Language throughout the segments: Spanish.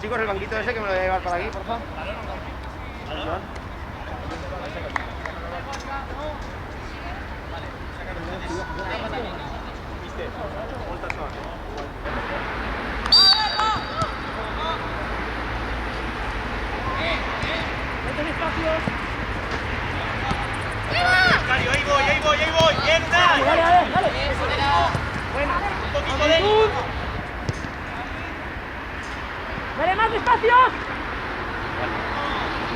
chicos, el banquito ese que me lo voy a llevar para aquí, por favor. Ahí voy, bien, dale. Buena. Un poquito de... ¡Dale más espacios!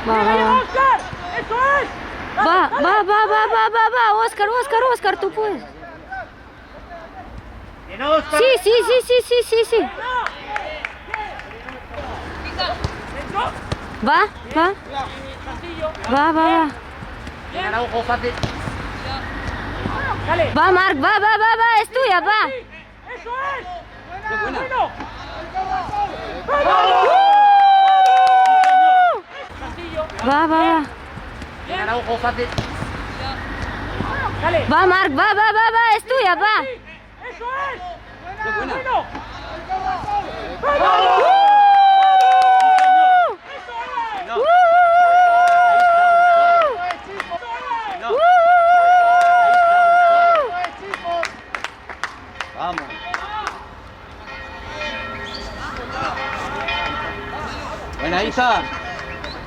Va. ¡Oscar! ¡Eso es! Va, Oscar, tú puedes. Bien, Oscar. Sí. Va. Bien, Araujo, fácil. Dale. Va, Marc, va, es tuya, va. ¡Eso es! Buena. ¡Bueno! Va. Bien, Araujo, fácil. Dale. Va, Marc, va, es tuya, va. ¡Eso es! Buena. ¡Bueno! Vamos. Buena, Isa.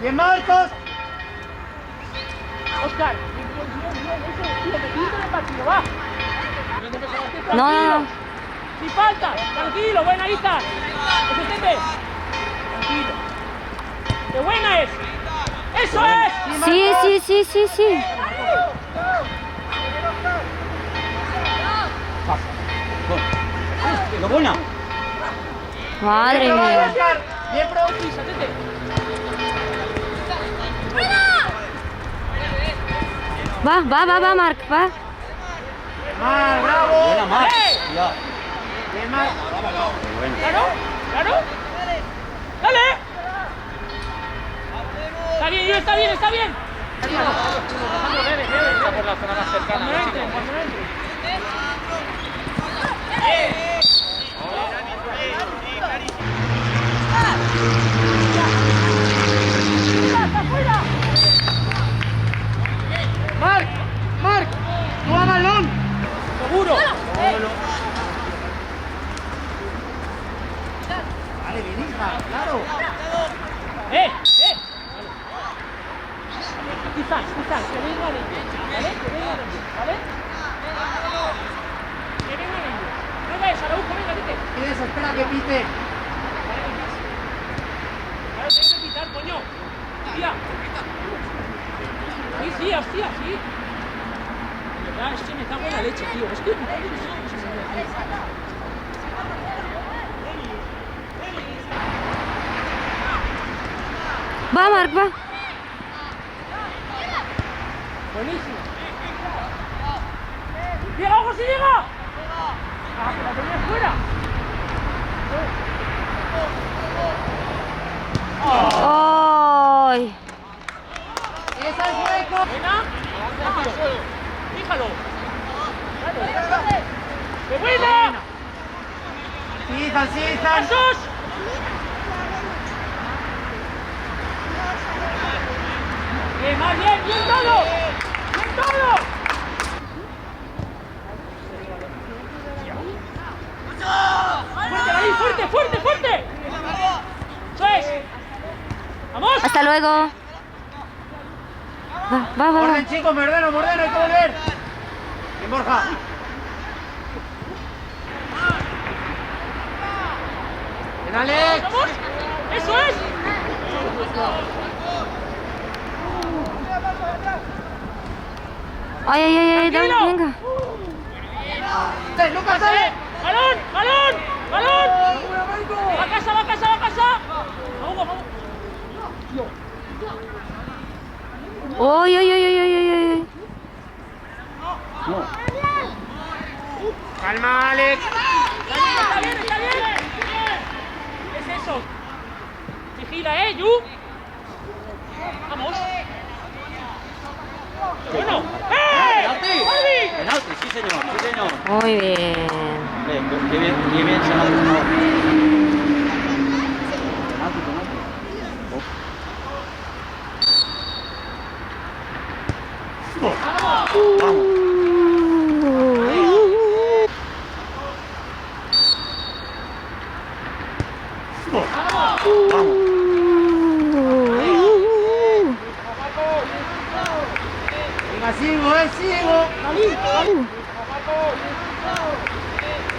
Bien, Marcos. Oscar. Bien, partido, va. No. Sin falta, tranquilo, buena Isa. Tranquilo. ¡Qué buena es! ¡Eso es! Sí. Lo buena. Madre mía. Bien, pro, Isa, tete. Va, Marc, va. Mar, bravo. Buena, Mar. Ya. Bien, Mar. Claro. Dale. Está bien. Está por la zona más cercana. Marc, tú a balón. Seguro. Vale, bien, hija, claro. Quizás, que vengan ellos, ¿vale? Que vengan ellos. No vayas, Araujo, venga, vete. Eso, espera que pite. Claro, tienes que pitar, coño. Tía. Sí, hostia, sí. De verdad, es que me cago en la leche, tío. Es que me cago en la leche. Va, Marc, va. Buenísimo. ¡Llega, ojo, si llega! ¡Ah, que la tenías fuera! ¡Ay! Esa es hueco. ¿Buena? Fíjalo. ¡Qué buena! Sí, ¡Pasos! Más bien todo. ¡Bien todo! ¡Fuerte, David! ¡Fuerte! ¡Eso es! ¡Vamos! Hasta luego. Va. Orden, chicos, me ordeno, hay que volver. Bien, Borja. Bien, Alex. ¡Vamos! ¡Eso es! Ay, dale, Tranquilo. venga. Lucas, ¡Balón! ¡Va a casa! ¡Vamos! Ay. No. Calma, Alex. Está bien. ¿Qué es eso? Vigila, Yu. Vamos. Bueno. Penalti, sí señor. Muy bien. Qué bien se ha dado. Penalti.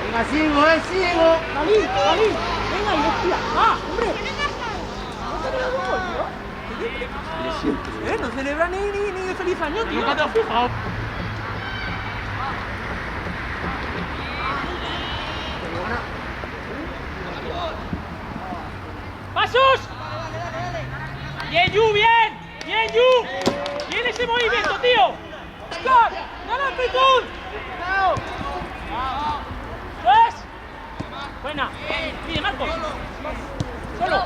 Venga, sigo, sigo. Dalí, Dalí. Venga, y hostia. ¡Ah, hombre! No celebra ni feliz año, tío. ¿Nunca te has fijado? ¡Pasos! ¡Bien, Yu, bien! ¡Bien, Yu! ¡Bien ese movimiento, tío! ¡Oscar! ¡Gana amplitud! ¡Pues! Buena. Pide, Marcos. Solo.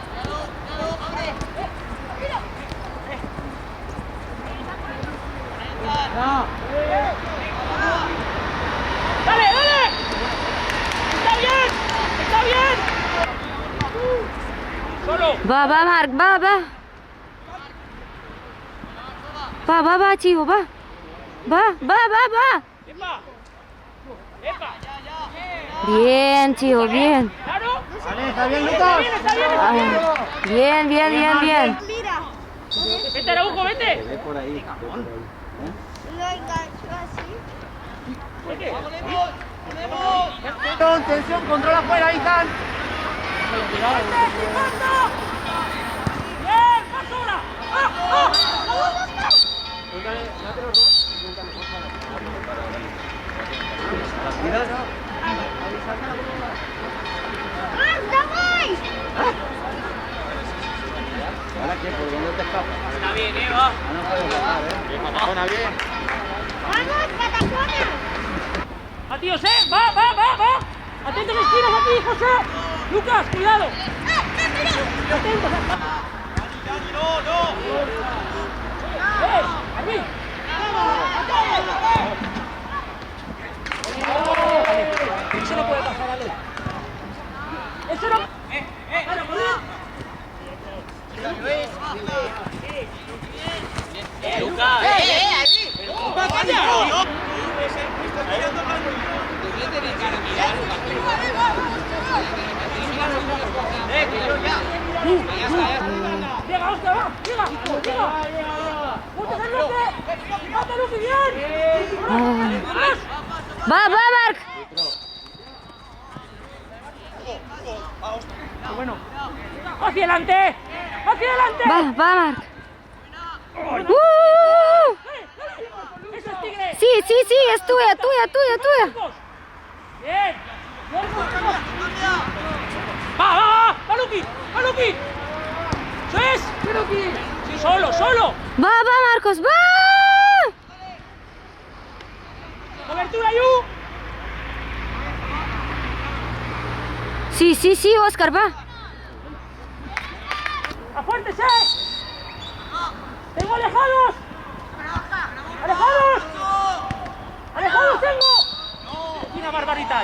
¡Dale, dale! ¡Está bien! ¡Está bien! ¡Solo! Va, Marc, va. Va, chico, va. Va. ¡Epa! ¡Epa! Bien, chico, bien. ¿Claro? Vale, está bien, Lucas. Está bien. Bien. Vete, Araujo, vete. Ve por ahí. Lo engancho así. Vete. Tensión, controla afuera, Ethan. ¡Bien! ¡Más ahora! ¡Ah! ¿Ahora qué? ¿Por dónde te escapas? Está bien, va. No puedes bajar, Bien, Patacona, bien. ¡Vamos, Patacona! ¡A tíos, va! ¡Atento que esquinas aquí, José! ¡Lucas, cuidado! ¡Atento! No. ¡Aquí! Eso no puede pasar, Ale. Eso no... ¡Lucas! ¡Llega, Oscar, va! ¡Llega! ¡Ponte del bloque! ¡Mate, Luqui, bien! Va, Marc. Bueno. ¡Hacia adelante! Va, Marc. ¡Eso es Tigre! Sí, es tuya. ¡Bien! ¡Va, Luqui! ¡Eso es! ¡Sí, solo! Va, Marcos, va. ¡Cobertura, Yu! Sí, Oscar, va. ¡Afuértese! ¡Tengo alejados! ¡Alejados tengo! Una barbaridad,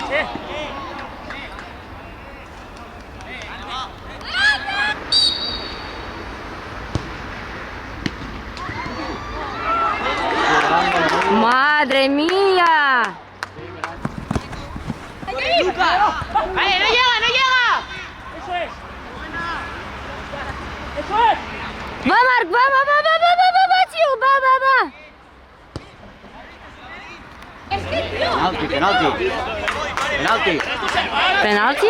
Madre mía. ¡Vale, no llega! ¡Eso es! Va, Marc, va, chico, va. Penalti. ¿Penalti?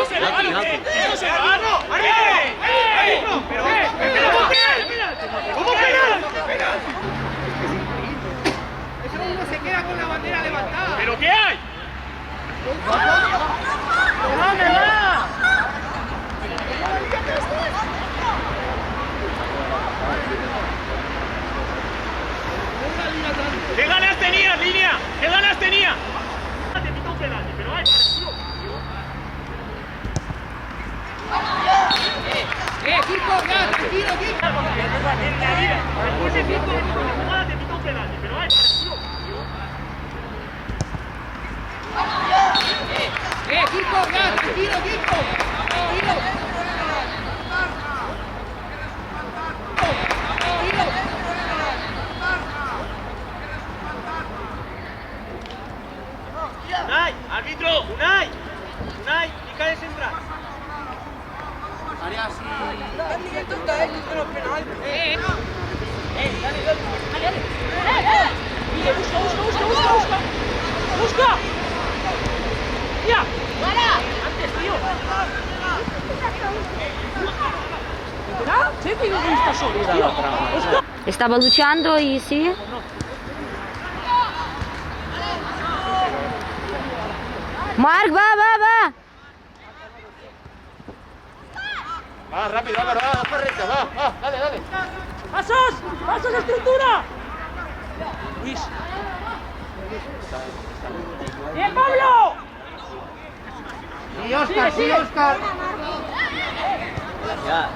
¿Cómo penal? Eso uno se queda con la bandera levantada. ¿Pero qué hay? ¿Qué ganas tenías, línea? ¿Qué ganas tenías? Te pito un penalti, pero hay para, Kirko, ya, tranquilo, Kirko. Después de Kirko, en una jugada te pito un penalti, pero hay para, Kirko, ya, tranquilo, Kirko. Unai, árbitro, Unai, pica de central. Arias. Dale. Busca. busca! ¡Ya! ¡Antes, tío! ¿Verdad? Sí, que no está solo, tío. Busca. Estaba luchando y sí. Marc, va. Va, rápido, Álvaro, va, correcto, va, dale. ¡Pasos, estructura! Luis. ¡Bien, Pablo! Sí, Óscar, Sigue. Óscar. Ya.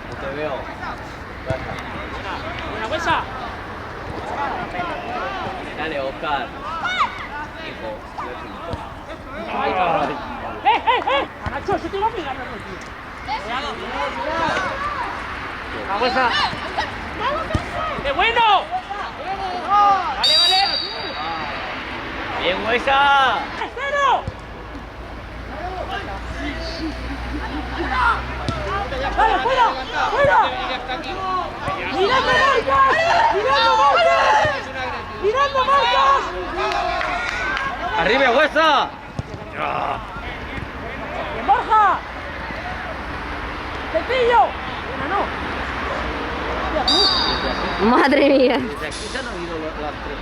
No te veo. Buena huesa. Dale, Oscar. Hijo. ¡Ay, cabrón! ¡Eh! ¡Nacho, se te va a pegar, tío! Vamos a... ¡Qué bueno! ¡Vale! Bien, Huesa. ¡Cero! ¡Vale, fuera! ¡Mirando Marcos! Arriba, Huesa. ¡Bien, Borja! ¡Cepillo! ¡No! Madre mía. Desde aquí se han oído las tres.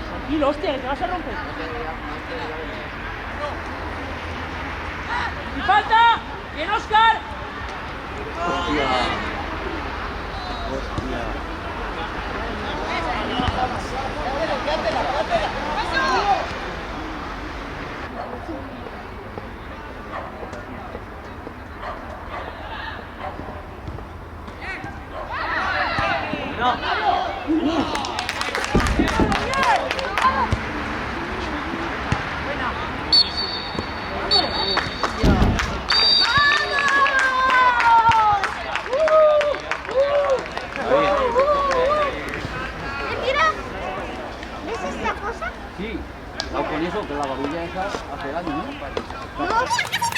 Tranquilo, hostia, que te vas a romper. ¡Y falta! ¡Bien, Óscar! Mira, ¿ves esta cosa? Sí. Con eso, que la babilla esa hace daño, ¿no? No.